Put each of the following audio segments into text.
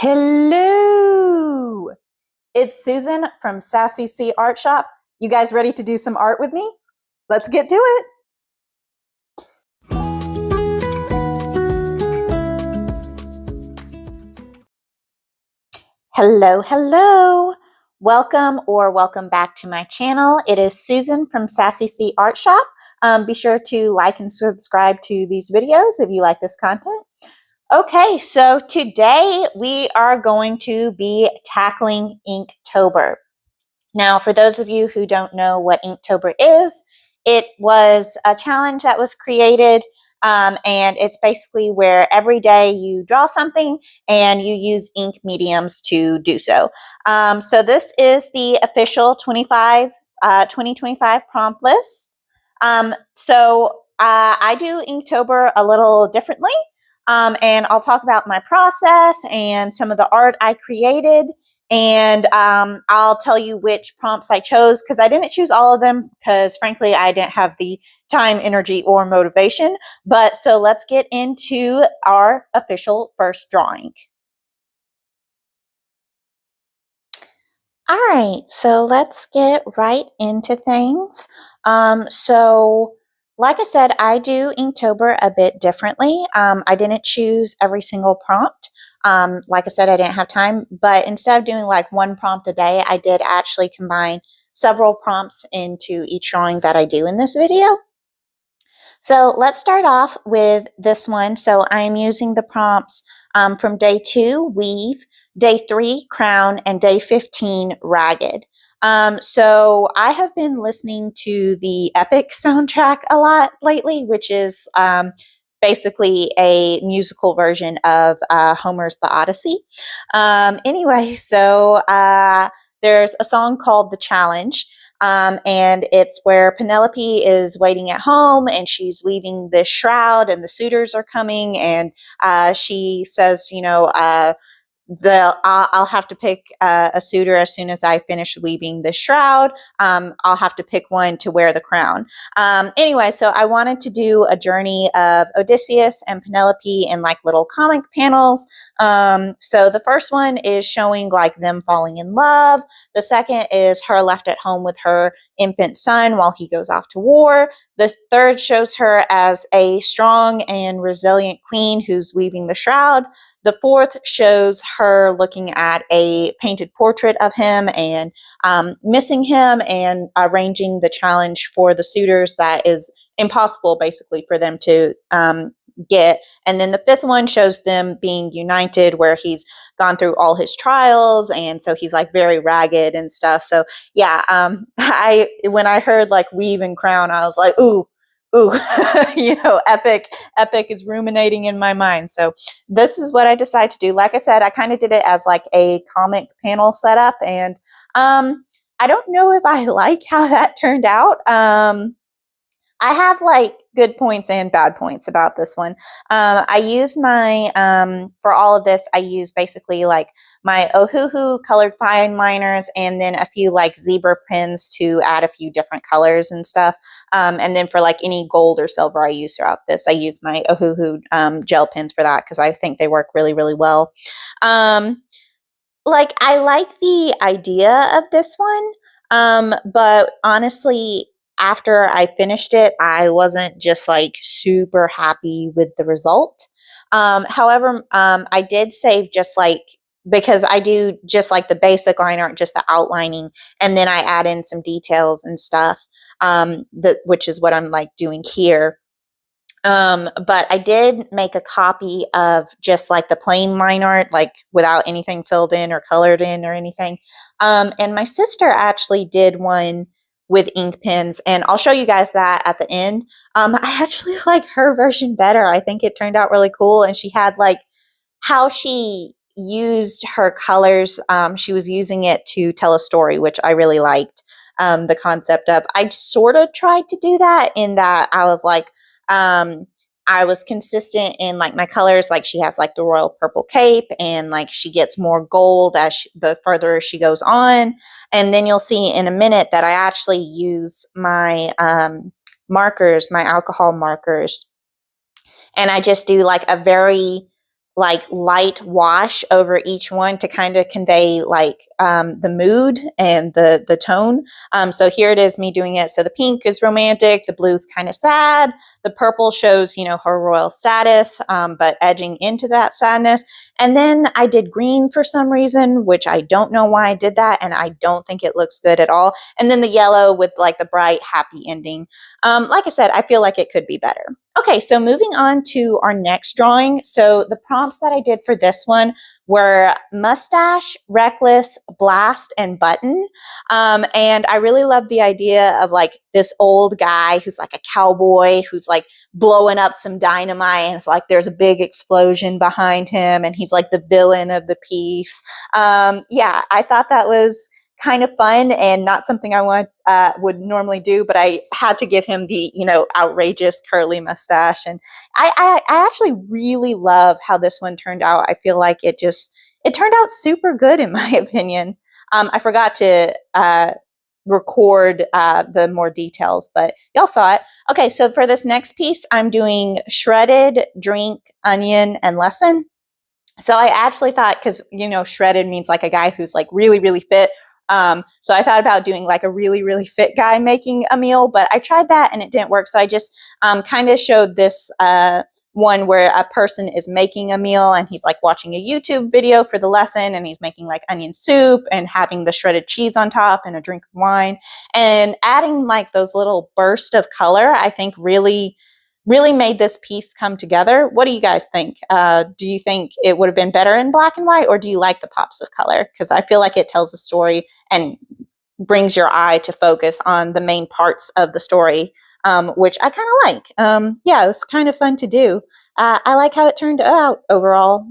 Hello! It's Susan from Sassy C Art Shop. You guys ready to do some art with me? Let's get to it. Hello. Welcome back to my channel. It is Susan from Sassy C Art Shop. Be sure to like and subscribe to these videos if you like this content. Okay, so today we are going to be tackling Inktober. Now, for those of you who don't know what Inktober is, it was a challenge that was created, and it's basically where every day you draw something and you use ink mediums to do so. So this is the official 2025 prompt list. I do Inktober a little differently, and I'll talk about my process and some of the art I created. And I'll tell you which prompts I chose, because I didn't choose all of them because frankly I didn't have the time, energy, or motivation. But so let's get into our official first drawing. All right, so let's get right into things. Like I said, I do Inktober a bit differently. I didn't choose every single prompt. Like I said, I didn't have time, but instead of doing like one prompt a day, I did actually combine several prompts into each drawing that I do in this video. So let's start off with this one. So I'm using the prompts from day 2, weave, day 3, crown, and day 15, ragged. So I have been listening to the Epic soundtrack a lot lately, which is basically a musical version of Homer's The Odyssey. There's a song called The Challenge. And it's where Penelope is waiting at home and she's weaving this shroud and the suitors are coming, and she says, I'll have to pick a suitor as soon as I finish weaving the shroud. I'll have to pick one to wear the crown. So I wanted to do a journey of Odysseus and Penelope in like little comic panels. So the first one is showing like them falling in love. The second is her left at home with her infant son while he goes off to war. The third shows her as a strong and resilient queen who's weaving the shroud. The fourth shows her looking at a painted portrait of him and missing him and arranging the challenge for the suitors that is impossible basically for them to get. And then the fifth one shows them being united, where he's gone through all his trials, and so he's like very ragged and stuff. So yeah, when I heard like weave and crown, I was like, ooh, epic is ruminating in my mind. So this is what I decided to do. Like I said, I kind of did it as like a comic panel setup, and I don't know if I like how that turned out. I have like good points and bad points about this one. I use my, for all of this, I use basically like my Ohuhu colored fine liners and then a few like zebra pens to add a few different colors and stuff. And then for like any gold or silver I use throughout this, I use my Ohuhu gel pens for that because I think they work really, really well. I like the idea of this one, but honestly, after I finished it, I wasn't just like super happy with the result. However, I did save just like, because I do just like the basic line art, just the outlining, and then I add in some details and stuff, which is what I'm like doing here. But I did make a copy of just like the plain line art, like without anything filled in or colored in or anything. And my sister actually did one with ink pens, and I'll show you guys that at the end. I actually like her version better. I think it turned out really cool, and she had like how she used her colors. She was using it to tell a story, which I really liked. The concept of, I sort of tried to do that in that I was like, I was consistent in like my colors. Like she has like the royal purple cape, and like she gets more gold as the further she goes on. And then you'll see in a minute that I actually use my markers, my alcohol markers, and I just do like a very like light wash over each one to kind of convey like the mood and the tone. So here it is, me doing it. So the pink is romantic, the blue's kind of sad, the purple shows, you know, her royal status, but edging into that sadness. And then I did green for some reason, which I don't know why I did that, and I don't think it looks good at all. And then the yellow with like the bright happy ending. Like I said, I feel like it could be better. Okay, so moving on to our next drawing. So the prompts that I did for this one were mustache, reckless, blast, and button. And I really love the idea of like this old guy who's like a cowboy who's like blowing up some dynamite, and it's like there's a big explosion behind him, and he's like the villain of the piece. Yeah, I thought that was kind of fun and not something I would normally do, but I had to give him the, you know, outrageous curly mustache. And I actually really love how this one turned out. I feel like it turned out super good in my opinion. I forgot to record the more details, but y'all saw it. Okay, so for this next piece, I'm doing shredded, drink, onion, and lesson. So I actually thought, because, you know, shredded means like a guy who's like really, really fit. So I thought about doing like a really, really fit guy making a meal, but I tried that and it didn't work. So I just kind of showed this one where a person is making a meal and he's like watching a YouTube video for the lesson, and he's making like onion soup and having the shredded cheese on top and a drink of wine, and adding like those little bursts of color, I think really made this piece come together. What do you guys think? Do you think it would have been better in black and white, or do you like the pops of color? Because I feel like it tells a story and brings your eye to focus on the main parts of the story, which I kind of like. Yeah, it was kind of fun to do. I like how it turned out overall.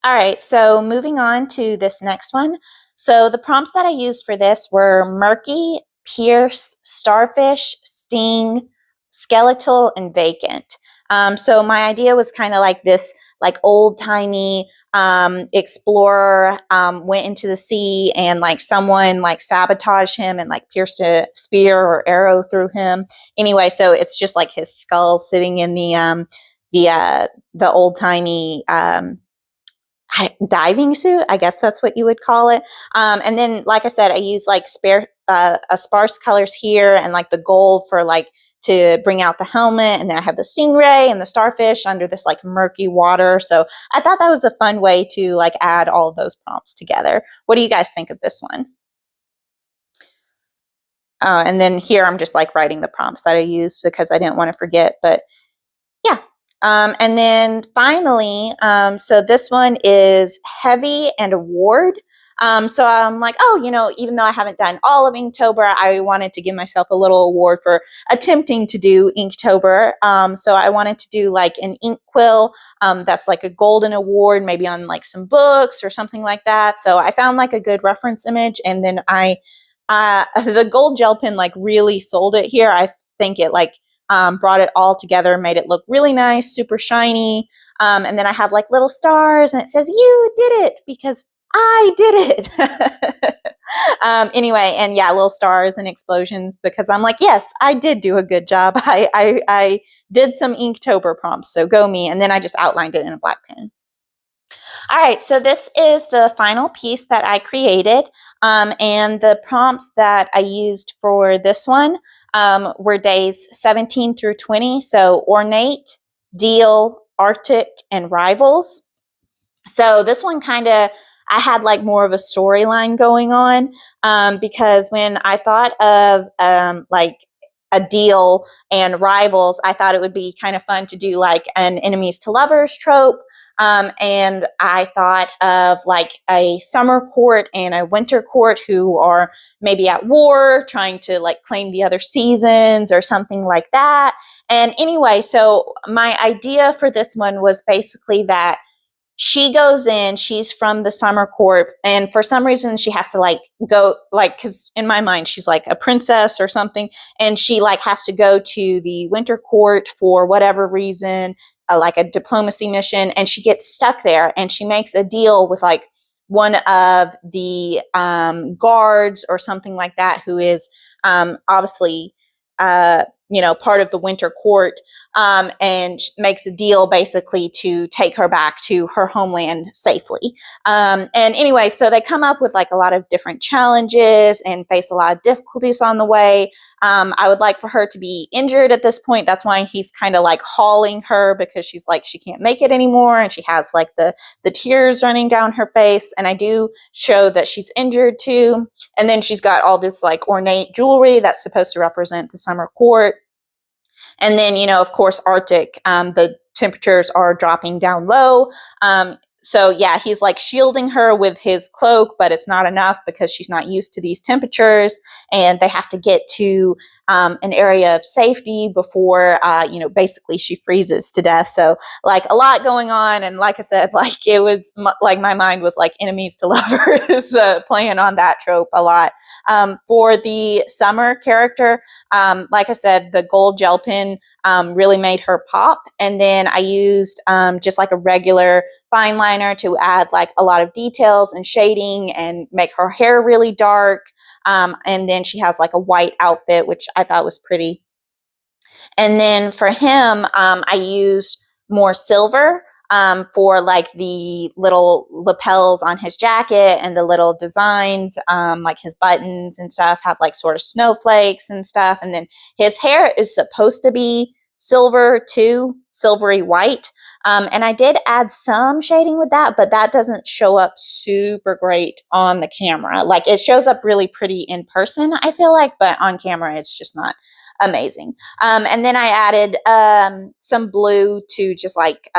All right, so moving on to this next one. So the prompts that I used for this were murky, pierce, starfish, sting, skeletal, and vacant. So my idea was kind of like this, like old-timey explorer went into the sea, and like someone like sabotaged him and like pierced a spear or arrow through him. Anyway, so it's just like his skull sitting in the old-timey diving suit, I guess that's what you would call it. And then, like I said, I use like a sparse colors here and like the gold for like to bring out the helmet. And then I have the stingray and the starfish under this like murky water. So I thought that was a fun way to like add all of those prompts together. What do you guys think of this one? And then here I'm just like writing the prompts that I used because I didn't want to forget. But yeah. And then finally, so this one is heavy and award. So I'm like, oh, you know, even though I haven't done all of Inktober, I wanted to give myself a little award for attempting to do Inktober. So I wanted to do like an ink quill that's like a golden award, maybe on like some books or something like that. So I found like a good reference image, and then the gold gel pen like really sold it here. I think it like brought it all together, made it look really nice, super shiny. And then I have like little stars, and it says, "You did it," because I did it. Anyway, and yeah, little stars and explosions because I'm like, yes, I did do a good job. I did some Inktober prompts, so go me. And then I just outlined it in a black pen. All right, so this is the final piece that I created, and the prompts that I used for this one were days 17 through 20, so ornate, deal, arctic, and rivals. So this one kind of, I had like more of a storyline going on because when I thought of like a deal and rivals, I thought it would be kind of fun to do like an enemies to lovers trope. And I thought of like a summer court and a winter court who are maybe at war trying to like claim the other seasons or something like that. And anyway, so my idea for this one was basically that she goes in, she's from the summer court, and for some reason she has to like go, like, because in my mind she's like a princess or something, and she like has to go to the winter court for whatever reason, like a diplomacy mission, and she gets stuck there, and she makes a deal with like one of the guards or something like that, who is obviously part of the winter court, and makes a deal basically to take her back to her homeland safely. And anyway, so they come up with like a lot of different challenges and face a lot of difficulties on the way. I would like for her to be injured at this point. That's why he's kind of like hauling her, because she's like, she can't make it anymore. And she has like the tears running down her face. And I do show that she's injured too. And then she's got all this like ornate jewelry that's supposed to represent the summer court. And then, of course, Arctic, the temperatures are dropping down low. So yeah, he's like shielding her with his cloak, but it's not enough because she's not used to these temperatures, and they have to get to an area of safety before, basically she freezes to death. So like a lot going on. And like I said, like it was like my mind was like enemies to lovers, playing on that trope a lot. For the summer character, like I said, the gold gel pen really made her pop. And then I used just like a regular fine liner to add like a lot of details and shading and make her hair really dark. And then she has like a white outfit, which I thought was pretty. And then for him, I used more silver for like the little lapels on his jacket, and the little designs, like his buttons and stuff have like sort of snowflakes and stuff. And then his hair is supposed to be silver too, silvery white. And I did add some shading with that, but that doesn't show up super great on the camera. Like it shows up really pretty in person, I feel like, but on camera, it's just not amazing. And then I added some blue to just like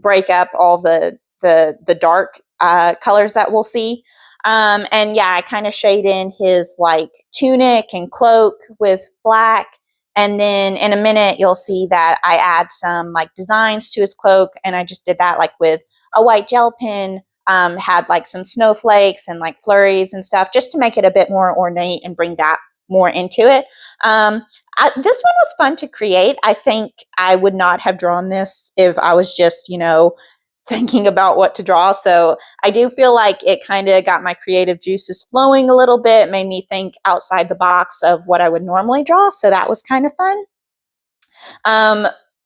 break up all the dark colors that we'll see. And yeah, I kind of shade in his like tunic and cloak with black. And then in a minute, you'll see that I add some like designs to his cloak. And I just did that like with a white gel pen, had like some snowflakes and like flurries and stuff, just to make it a bit more ornate and bring that more into it. This one was fun to create. I think I would not have drawn this if I was just, thinking about what to draw. So I do feel like it kind of got my creative juices flowing a little bit, made me think outside the box of what I would normally draw. So that was kind of fun.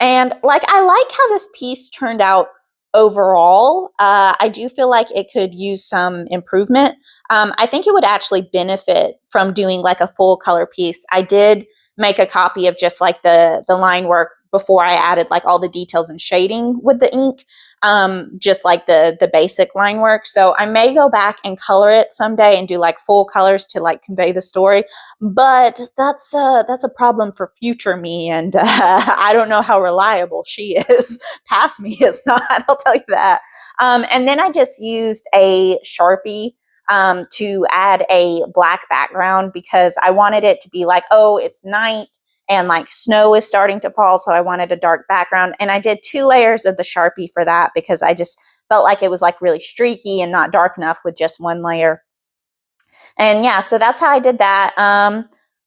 And like, I like how this piece turned out overall. I do feel like it could use some improvement. I think it would actually benefit from doing like a full color piece. I did make a copy of just like the line work before I added like all the details and shading with the ink, just like the basic line work. So I may go back and color it someday and do like full colors to like convey the story. But that's a problem for future me, and I don't know how reliable she is. Past me is not. I'll tell you that. And then I just used a Sharpie to add a black background, because I wanted it to be like, oh, it's night and like snow is starting to fall, so I wanted a dark background. And I did 2 layers of the Sharpie for that, because I just felt like it was like really streaky and not dark enough with just 1 layer. And yeah, so that's how I did that.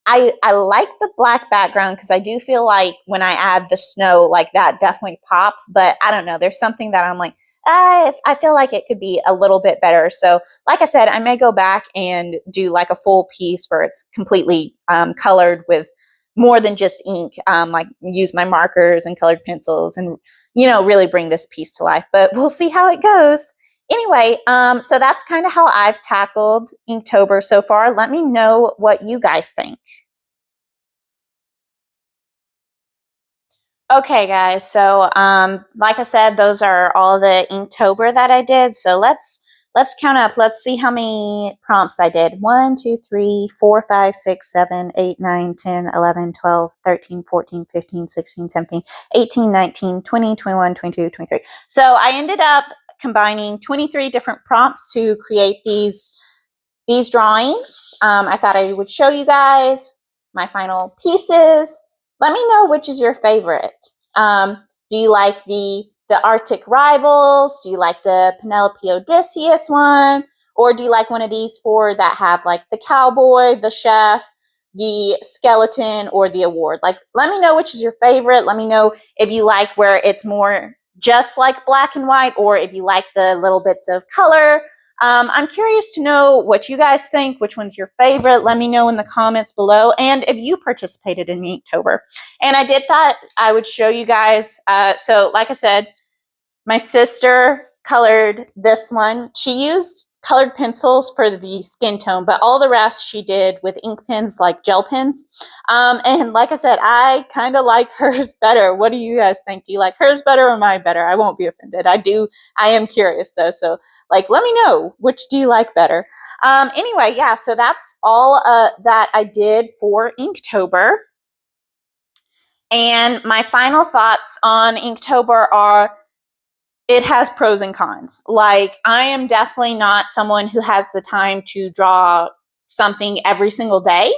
I like the black background, because I do feel like when I add the snow, like that definitely pops. But I don't know, there's something that I'm like, I feel like it could be a little bit better. So like I said, I may go back and do like a full piece where it's completely colored with more than just ink, like use my markers and colored pencils and, really bring this piece to life. But we'll see how it goes. Anyway, so that's kind of how I've tackled Inktober so far. Let me know what you guys think. Okay, guys. So, like I said, those are all the Inktober that I did. So let's count up. Let's see how many prompts I did. 1, 2, 3, 4, 5, 6, 7, 8, 9, 10, 11, 12, 13, 14, 15, 16, 17, 18, 19, 20, 21, 22, 23. So I ended up combining 23 different prompts to create these drawings. I thought I would show you guys my final pieces. Let me know which is your favorite. Do you like the Arctic Rivals? Do you like the Penelope Odysseus one? Or do you like one of these 4 that have like the cowboy, the chef, the skeleton, or the award? Like, let me know which is your favorite. Let me know if you like where it's more just like black and white, or if you like the little bits of color. I'm curious to know what you guys think, which one's your favorite. Let me know in the comments below, and if you participated in Inktober. And I did thought I would show you guys. So like I said, my sister colored this one. She used colored pencils for the skin tone, but all the rest she did with ink pens, like gel pens. And like I said, I kind of like hers better. What do you guys think? Do you like hers better or mine better? I won't be offended. I am curious though. So like, let me know, which do you like better? Anyway, yeah, so that's all that I did for Inktober. And my final thoughts on Inktober are, it has pros and cons. Like, I am definitely not someone who has the time to draw something every single day.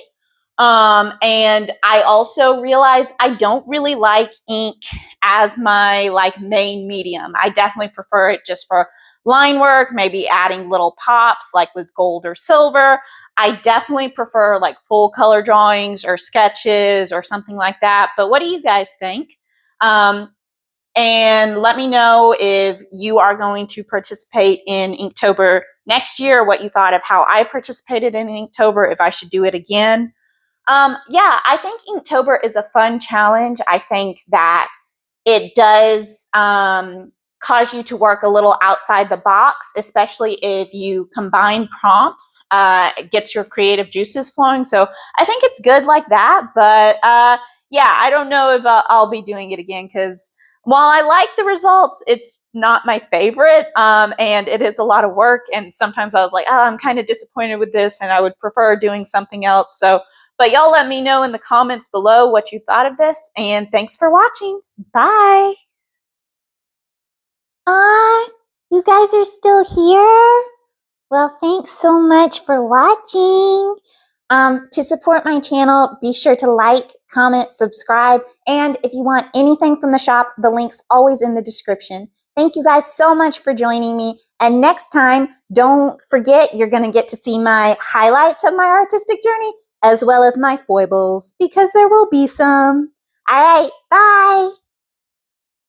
And I also realize I don't really like ink as my like main medium. I definitely prefer it just for line work, maybe adding little pops like with gold or silver. I definitely prefer like full color drawings or sketches or something like that. But what do you guys think? And let me know if you are going to participate in Inktober next year, what you thought of how I participated in Inktober, if I should do it again. Yeah, I think Inktober is a fun challenge. I think that it does cause you to work a little outside the box, especially if you combine prompts. It gets your creative juices flowing. So I think it's good like that. But yeah, I don't know if I'll be doing it again, because while I like the results, it's not my favorite, and it is a lot of work. And sometimes I was like, oh, I'm kind of disappointed with this, and I would prefer doing something else. So, but y'all let me know in the comments below what you thought of this, and thanks for watching. Bye. You guys are still here? Well, thanks so much for watching. To support my channel, be sure to like, comment, subscribe, and if you want anything from the shop, the link's always in the description. Thank you guys so much for joining me, and next time, don't forget you're going to get to see my highlights of my artistic journey, as well as my foibles, because there will be some. All right, bye!